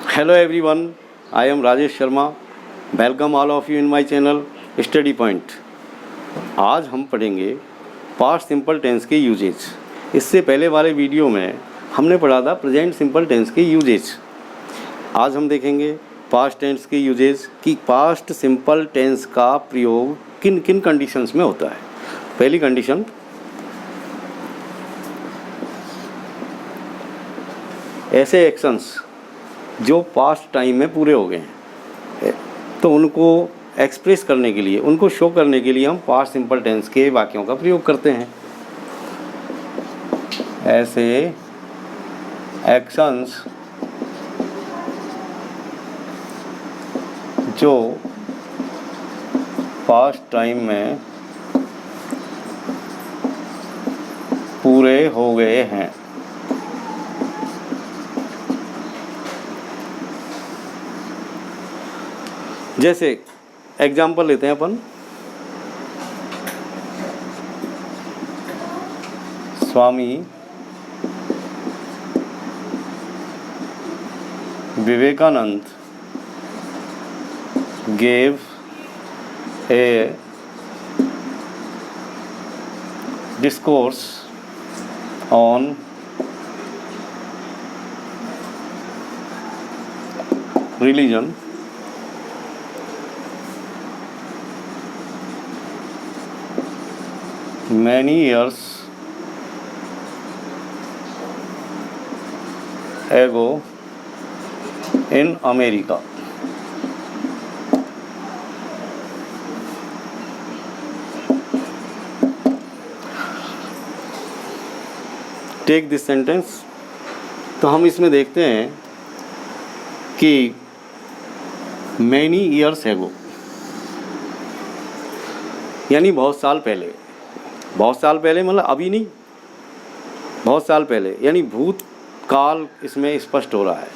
Hello everyone, I am Rajesh Sharma. Welcome all of you in my channel Study Point. आज हम पढ़ेंगे past simple tense के usage. इससे पहले वाले वीडियो में हमने पढ़ा था प्रेजेंट सिंपल टेंस के यूजेज। आज हम देखेंगे पास्ट टेंस के यूजेज कि पास्ट सिंपल टेंस का प्रयोग किन किन कंडीशंस में होता है। पहली कंडीशन, ऐसे एक्शंस जो पास्ट टाइम में पूरे हो गए हैं तो उनको एक्सप्रेस करने के लिए, उनको शो करने के लिए हम पास्ट सिंपल टेंस के वाक्यों का प्रयोग करते हैं। ऐसे एक्शंस जो पास्ट टाइम में पूरे हो गए हैं। जैसे एग्जाम्पल लेते हैं अपन, Swami Vivekananda gave a discourse on religion many years ago in America. Take this sentence. तो हम इसमें देखते हैं कि मैनी ईयर्स एगो यानी बहुत साल पहले। बहुत साल पहले मतलब अभी नहीं, बहुत साल पहले यानी भूतकाल इसमें स्पष्ट हो रहा है,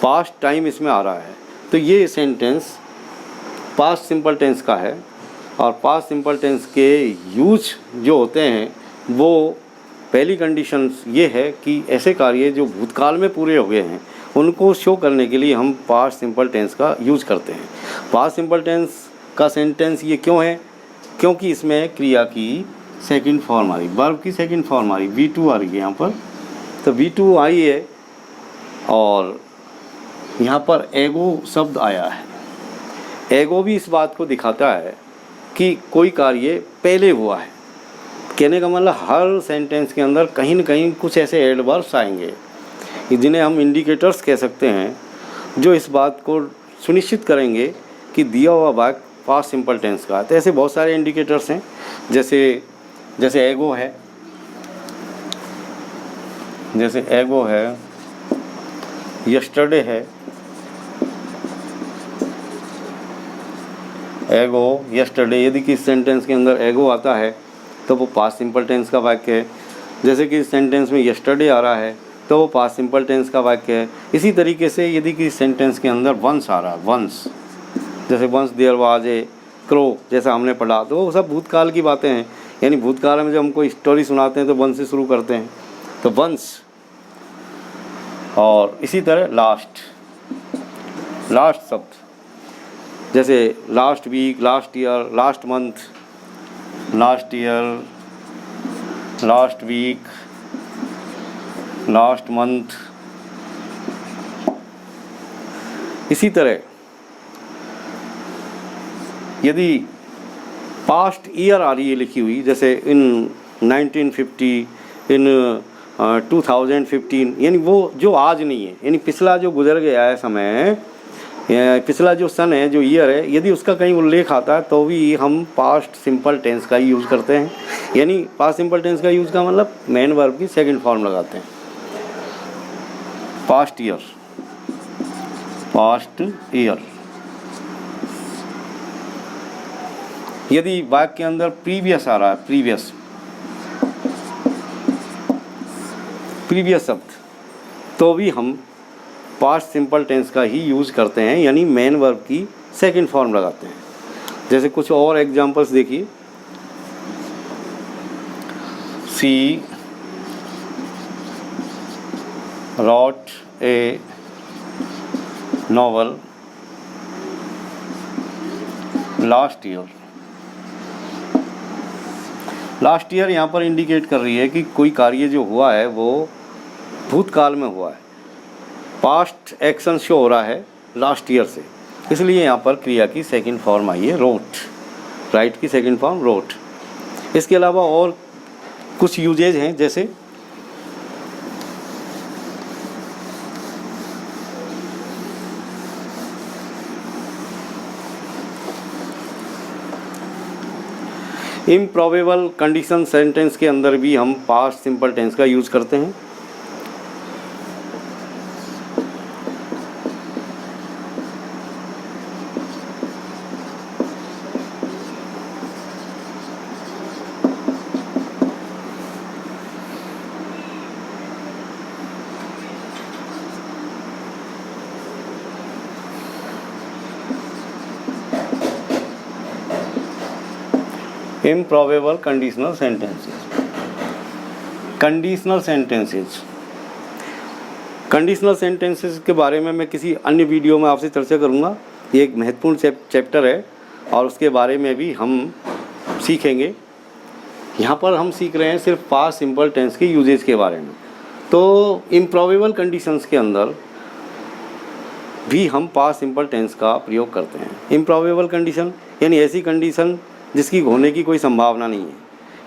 पास्ट टाइम इसमें आ रहा है। तो ये सेंटेंस पास्ट सिंपल टेंस का है। और पास्ट सिंपल टेंस के यूज जो होते हैं वो पहली कंडीशन ये है कि ऐसे कार्य जो भूतकाल में पूरे हो गए हैं उनको शो करने के लिए हम पास्ट सिंपल टेंस का यूज करते हैं। पास्ट सिंपल टेंस का सेंटेंस ये क्यों है? क्योंकि इसमें क्रिया की सेकंड फॉर्म आ रही, वर्ब की सेकंड फॉर्म आ रही, V2 आ रही है यहाँ पर। तो V2 आई है और यहाँ पर एगो शब्द आया है। एगो भी इस बात को दिखाता है कि कोई कार्य पहले हुआ है। कहने का मतलब हर सेंटेंस के अंदर कहीं न कहीं कुछ ऐसे एडवर्ब्स आएंगे जिन्हें हम इंडिकेटर्स कह सकते हैं, जो इस बात को सुनिश्चित करेंगे कि दिया हुआ वाक्य पास्ट सिंपल टेंस का है। तो ऐसे बहुत सारे इंडिकेटर्स हैं, जैसे एगो है, जैसे एगो है, यस्टरडे है, एगो यस्टरडे। यदि किसी सेंटेंस के अंदर एगो आता है तो वो पास्ट सिंपल टेंस का वाक्य है। जैसे कि इस सेंटेंस में यस्टरडे आ रहा है तो वो पास्ट सिंपल टेंस का वाक्य है। इसी तरीके से यदि किसी सेंटेंस के अंदर वंस आ रहा है, वंस, जैसे once there was a crow, जैसा हमने पढ़ा, तो वो सब भूतकाल की बातें हैं। यानी भूतकाल में जब हम कोई स्टोरी सुनाते हैं तो वंस से शुरू करते हैं, तो वंस। और इसी तरह लास्ट शब्द, जैसे last week, last year, last month, last year, last week, last month. इसी तरह यदि पास्ट ईयर आ रही है लिखी हुई, जैसे इन 1950, इन 2015, यानी वो जो आज नहीं है, यानी पिछला जो गुजर गया है समय, पिछला जो सन है, जो ईयर है, यदि उसका कहीं उल्लेख आता है तो भी हम पास्ट सिंपल टेंस का ही यूज़ करते हैं। यानी पास्ट सिंपल टेंस का यूज़ का मतलब मेन वर्ब की सेकंड फॉर्म लगाते हैं। Past year, past year. यदि वाक्य के अंदर प्रीवियस आ रहा है, प्रीवियस शब्द, तो भी हम पास्ट सिंपल टेंस का ही यूज़ करते हैं, यानी मेन वर्ब की सेकंड फॉर्म लगाते हैं। जैसे कुछ और एग्जांपल्स देखिए, सी wrote a novel last year. Last year यहाँ पर इंडिकेट कर रही है कि कोई कार्य जो हुआ है वो भूतकाल में हुआ है, पास्ट एक्शन शो हो रहा है लास्ट ईयर से, इसलिए यहाँ पर क्रिया की सेकंड फॉर्म आई है रोट, राइट की सेकंड फॉर्म रोट। इसके अलावा और कुछ यूजेज हैं, जैसे इम्प्रॉबेबल कंडीशन सेंटेंस के अंदर भी हम पास्ट सिंपल टेंस का यूज़ करते हैं। Improbable conditional sentences. Conditional sentences, conditional sentences के बारे में मैं किसी अन्य वीडियो में आपसे चर्चा करूंगा। ये एक महत्वपूर्ण चैप्टर है और उसके बारे में भी हम सीखेंगे। यहाँ पर हम सीख रहे हैं सिर्फ पास्ट सिंपल टेंस के यूजेज के बारे में। तो इम्प्रॉबेबल कंडीशंस के अंदर भी हम पास्ट सिंपल टेंस का प्रयोग करते हैं। इम्प्रॉबेबल कंडीशन यानी ऐसी कंडीशन जिसकी होने की कोई संभावना नहीं है,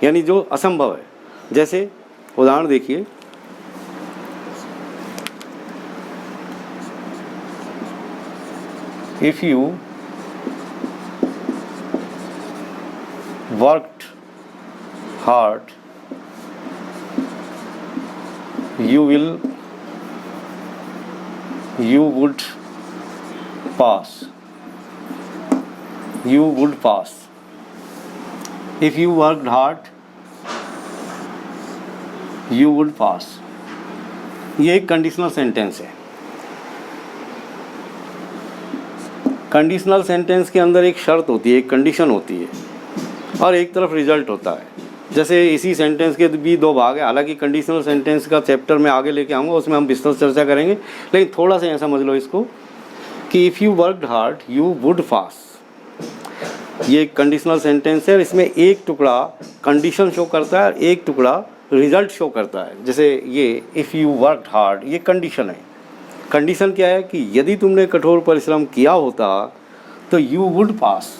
यानी जो असंभव है। जैसे उदाहरण देखिए, if you worked hard you would pass. If you worked hard, you would pass. ये एक कंडीशनल सेंटेंस है। कंडीशनल सेंटेंस के अंदर एक शर्त होती है, एक कंडीशन होती है और एक तरफ रिजल्ट होता है। जैसे इसी सेंटेंस के भी दो भाग है, हालांकि कंडीशनल सेंटेंस का चैप्टर मैं आगे लेके आऊँगा, उसमें हम विस्तृत चर्चा करेंगे, लेकिन थोड़ा सा यहाँ समझ लो इसको कि if you worked hard you would पास। ये एक कंडीशनल सेंटेंस है और इसमें एक टुकड़ा कंडीशन शो करता है और एक टुकड़ा रिजल्ट शो करता है। जैसे ये इफ़ यू वर्कड हार्ड, ये कंडीशन है। कंडीशन क्या है कि यदि तुमने कठोर परिश्रम किया होता तो यू वुड पास,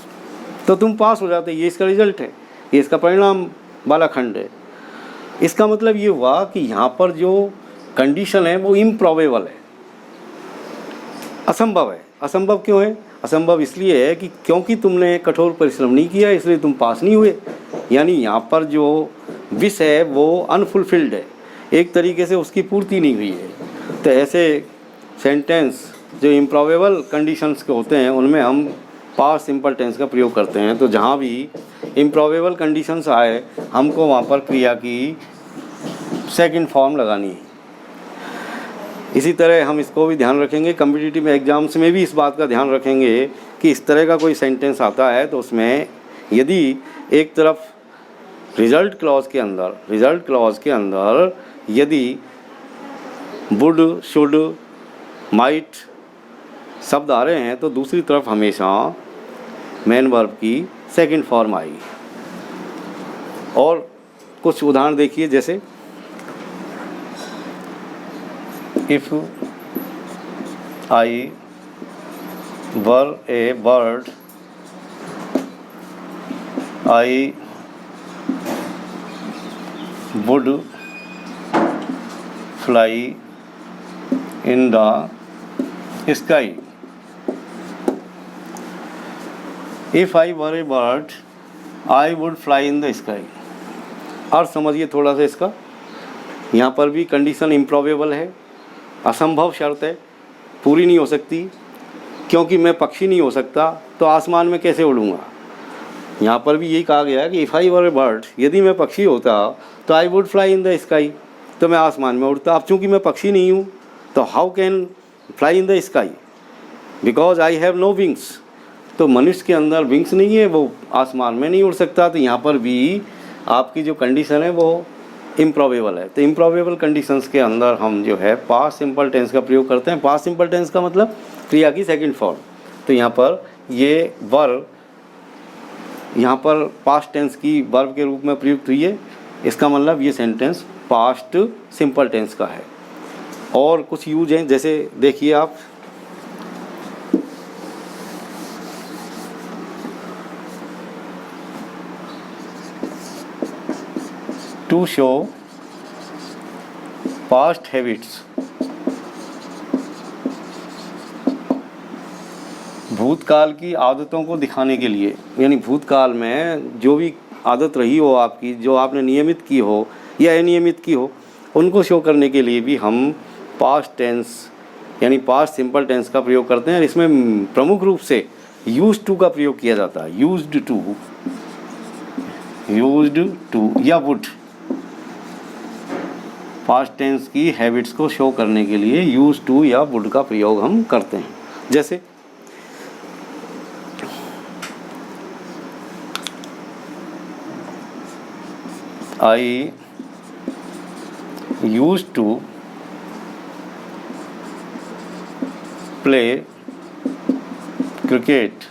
तो तुम पास हो जाते। ये इसका रिजल्ट है, ये इसका परिणाम वाला खंड है। इसका मतलब ये हुआ कि यहाँ पर जो कंडीशन है वो इम्प्रॉबेबल है, असंभव है। असंभव क्यों है? असंभव इसलिए है कि क्योंकि तुमने कठोर परिश्रम नहीं किया, इसलिए तुम पास नहीं हुए। यानी यहाँ पर जो विश है वो अनफुलफिल्ड है, एक तरीके से उसकी पूर्ति नहीं हुई है। तो ऐसे सेंटेंस जो इम्प्रॉबेबल कंडीशंस के होते हैं उनमें हम पास्ट सिंपल टेंस का प्रयोग करते हैं। तो जहाँ भी इम्प्रॉबेबल कंडीशंस आए हमको वहाँ पर क्रिया की सेकंड फॉर्म लगानी है। इसी तरह हम इसको भी ध्यान रखेंगे, कॉम्पिटिटिव एग्जाम्स में भी इस बात का ध्यान रखेंगे कि इस तरह का कोई सेंटेंस आता है तो उसमें यदि एक तरफ रिजल्ट क्लॉज के अंदर यदि वुड, शुड, माइट शब्द आ रहे हैं तो दूसरी तरफ हमेशा मेन वर्ब की सेकंड फॉर्म आएगी। और कुछ उदाहरण देखिए, जैसे if I were A bird I would fly in the sky. If I were A bird I would fly in the sky. और समझिए थोड़ा सा इसका, यहाँ पर भी कंडीशन इम्प्रॉबेबल है, असंभव शर्त है, पूरी नहीं हो सकती। क्योंकि मैं पक्षी नहीं हो सकता तो आसमान में कैसे उड़ूँगा। यहाँ पर भी यही कहा गया है कि if I were A bird, यदि मैं पक्षी होता तो I would fly in the sky, तो मैं आसमान में उड़ता। अब चूँकि मैं पक्षी नहीं हूँ तो how can fly in the sky, because I have no wings. तो मनुष्य के अंदर विंग्स नहीं है, वो आसमान में नहीं उड़ सकता। तो यहाँ पर भी आपकी जो कंडीशन है वो इम्प्रॉबेबल है। तो इम्प्रॉबेबल कंडीशंस के अंदर हम जो है पास्ट सिंपल टेंस का प्रयोग करते हैं। पास्ट सिंपल टेंस का मतलब क्रिया की सेकंड फॉर्म। तो यहाँ पर ये वर्ब यहाँ पर पास्ट टेंस की वर्ब के रूप में प्रयुक्त हुई है। इसका मतलब ये सेंटेंस पास्ट सिंपल टेंस का है। और कुछ यूज हैं, जैसे देखिए आप, टू शो पास्ट हैबिट्स, भूतकाल की आदतों को दिखाने के लिए, यानी भूतकाल में जो भी आदत रही हो आपकी, जो आपने नियमित की हो या अनियमित की हो, उनको शो करने के लिए भी हम पास्ट टेंस यानी पास्ट सिंपल टेंस का प्रयोग करते हैं। और इसमें प्रमुख रूप से यूज्ड टू का प्रयोग किया जाता है। यूज्ड टू या वुड, पास्ट टेंस की हैबिट्स को शो करने के लिए यूज्ड टू या वुड का प्रयोग हम करते हैं। जैसे I used to play cricket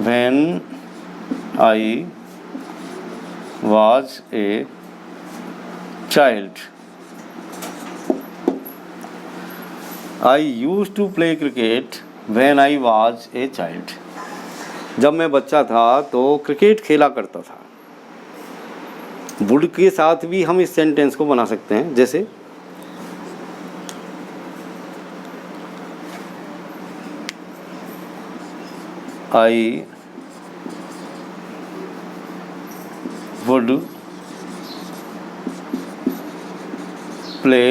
when I was a child. I used to play cricket when I was a child. जब मैं बच्चा था तो क्रिकेट खेला करता था। वुड के साथ भी हम इस सेंटेंस को बना सकते हैं। जैसे I would play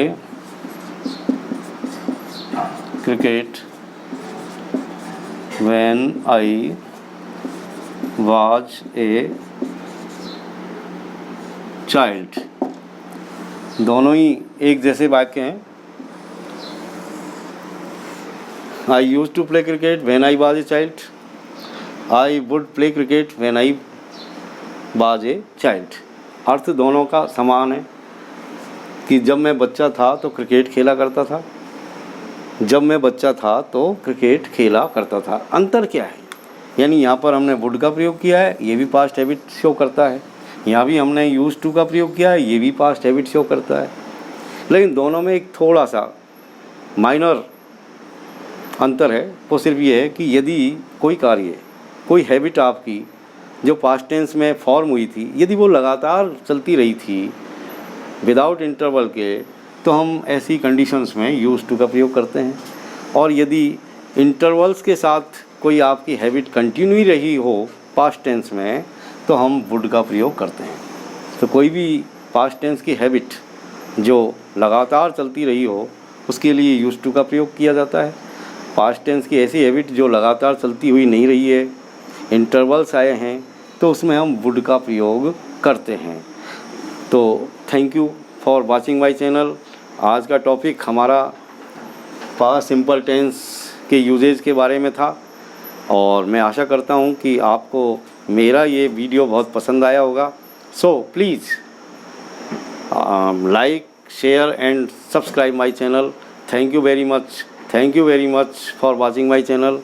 cricket when I was a child। दोनों ही एक जैसे वाक्य हैं। I used to play cricket when I was a child. I would play cricket when I was a child। अर्थ दोनों का समान है कि जब मैं बच्चा था तो क्रिकेट खेला करता था, जब मैं बच्चा था तो क्रिकेट खेला करता था। अंतर क्या है? यानी यहाँ पर हमने वुड का प्रयोग किया है, ये भी पास्ट हैबिट शो करता है। यहाँ भी हमने यूज टू का प्रयोग किया है, ये भी पास्ट हैबिट शो करता है। लेकिन दोनों में एक थोड़ा सा माइनर अंतर है। वो सिर्फ ये है कि यदि कोई कार्य, कोई हैबिट आपकी जो पास्ट टेंस में फॉर्म हुई थी, यदि वो लगातार चलती रही थी विदाउट इंटरवल के, तो हम ऐसी कंडीशंस में यूज टू का प्रयोग करते हैं। और यदि इंटरवल्स के साथ कोई आपकी हैबिट कंटिन्यू रही हो पास्ट टेंस में, तो हम वुड का प्रयोग करते हैं। तो कोई भी पास्ट टेंस की हैबिट जो लगातार चलती रही हो, उसके लिए यूज्ड टू का प्रयोग किया जाता है। पास्ट टेंस की ऐसी हैबिट जो लगातार चलती हुई नहीं रही है, इंटरवल्स आए हैं, तो उसमें हम वुड का प्रयोग करते हैं। तो thank you for watching my channel. आज का टॉपिक हमारा पास्ट सिंपल टेंस के यूजेज के बारे में था, और मैं आशा करता हूँ कि आपको मेरा ये वीडियो बहुत पसंद आया होगा। So please like, share and subscribe my channel. Thank you very much for watching my channel.